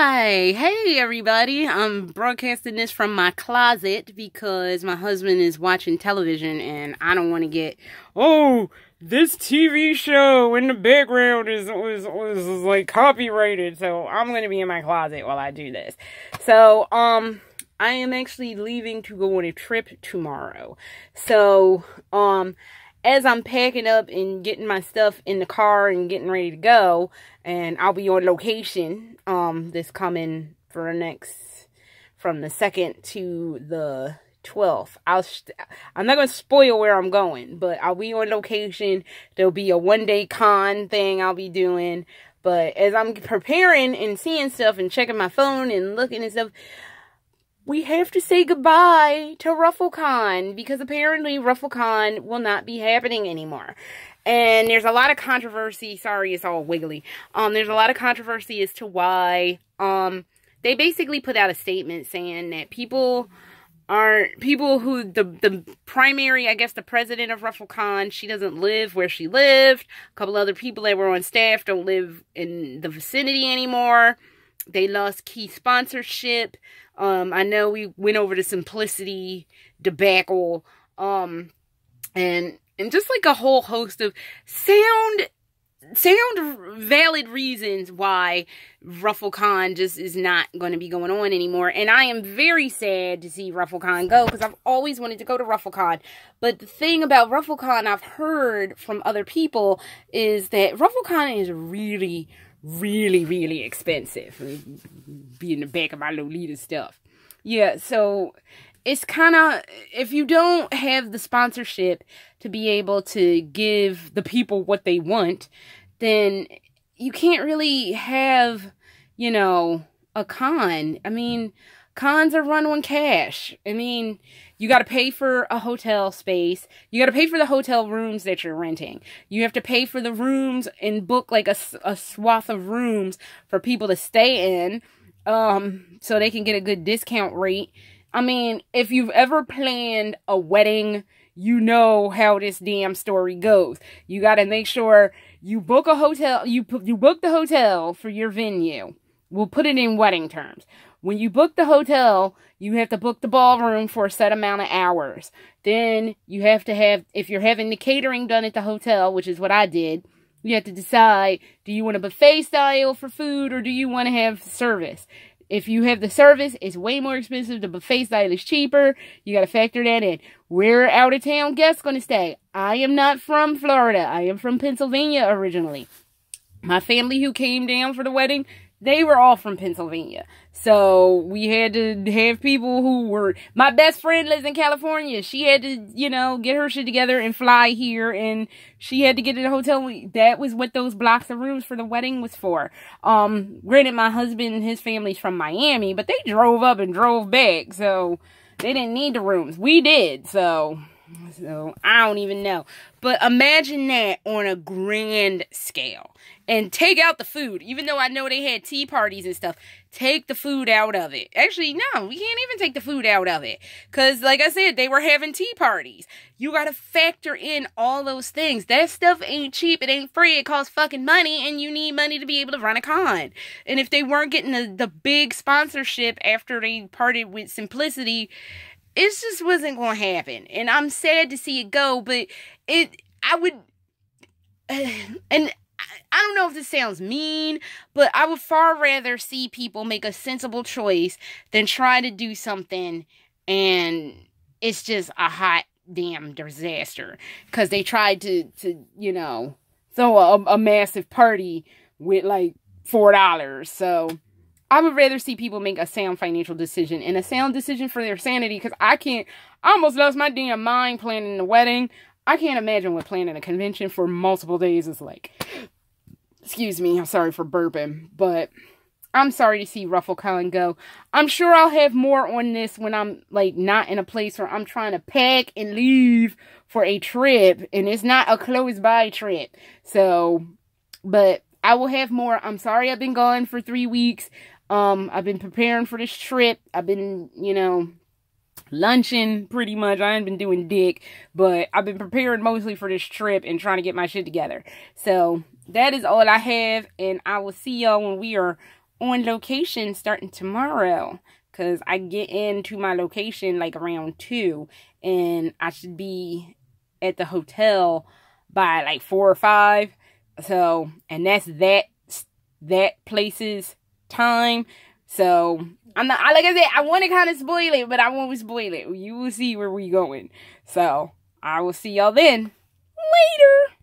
Hi, hey everybody. I'm broadcasting this from my closet because my husband is watching television and I don't want to get, oh, this TV show in the background is like copyrighted, so I'm going to be in my closet while I do this. So, I am actually leaving to go on a trip tomorrow. So, as I'm packing up and getting my stuff in the car and getting ready to go, and I'll be on location, this coming for from the 2nd to the 12th. I'm not going to spoil where I'm going, but I'll be on location. There'll be a one-day con thing I'll be doing, but as I'm preparing and seeing stuff and checking my phone and looking and stuff, we have to say goodbye to RuffleCon because apparently RuffleCon will not be happening anymore. And there's a lot of controversy. Sorry, it's all wiggly. There's a lot of controversy as to why. They basically put out a statement saying that people who, the primary, I guess the president of RuffleCon, she doesn't live where she lived. A couple other people that were on staff don't live in the vicinity anymore. They lost key sponsorship. I know we went over the Simplicity debacle, and just like a whole host of sound valid reasons why RuffleCon just is not going to be going on anymore. And I am very sad to see RuffleCon go because I've always wanted to go to RuffleCon. But the thing about RuffleCon I've heard from other people is that RuffleCon is really expensive. Be in the back of my Lolita stuff. Yeah, so it's kind of, if you don't have the sponsorship to be able to give the people what they want, then you can't really have, you know, a con. I mean, cons are run on cash. I mean, you got to pay for a hotel space. You got to pay for the hotel rooms that you're renting. You have to pay for the rooms and book like a swath of rooms for people to stay in, so they can get a good discount rate. I mean, if you've ever planned a wedding, you know how this damn story goes. You got to make sure you book a hotel. You book the hotel for your venue. We'll put it in wedding terms. When you book the hotel, you have to book the ballroom for a set amount of hours. Then you have to have, if you're having the catering done at the hotel, which is what I did, you have to decide, do you want a buffet style for food or do you want to have service? If you have the service, it's way more expensive. The buffet style is cheaper. You got to factor that in. Where are out-of-town guests going to stay? I am not from Florida. I am from Pennsylvania originally. My family who came down for the wedding, they were all from Pennsylvania. So we had to have people who were, my best friend lives in California. She had to, you know, get her shit together and fly here. And she had to get in a hotel. That was what those blocks of rooms for the wedding was for. Granted, my husband and his family's from Miami, but they drove up and drove back. So they didn't need the rooms. We did. So I don't even know. But imagine that on a grand scale. And take out the food. Even though I know they had tea parties and stuff, take the food out of it. Actually, no, we can't even take the food out of it. Because, like I said, they were having tea parties. You got to factor in all those things. That stuff ain't cheap. It ain't free. It costs fucking money. And you need money to be able to run a con. And if they weren't getting the big sponsorship after they parted with Simplicity, it just wasn't going to happen. And I'm sad to see it go. But I would... And I don't know if this sounds mean, but I would far rather see people make a sensible choice than try to do something and it's just a hot damn disaster. Because they tried to, you know, throw a massive party with like $4. So I would rather see people make a sound financial decision and a sound decision for their sanity. Because I almost lost my damn mind planning the wedding. I can't imagine what planning a convention for multiple days is like. Excuse me, I'm sorry for burping, but I'm sorry to see RuffleCon go. I'm sure I'll have more on this when I'm, like, not in a place where I'm trying to pack and leave for a trip, and it's not a close-by trip. So, but I will have more. I'm sorry I've been gone for 3 weeks. I've been preparing for this trip. I've been, you know, lunching pretty much. I ain't been doing dick, but I've been preparing mostly for this trip and trying to get my shit together. So that is all I have, and I will see y'all when we are on location starting tomorrow. Because I get into my location like around 2. And I should be at the hotel by like 4 or 5. So, and that's that place's time. So, I'm not, like I said, I want to kind of spoil it, but I won't spoil it. You will see where we're going. So, I will see y'all then. Later.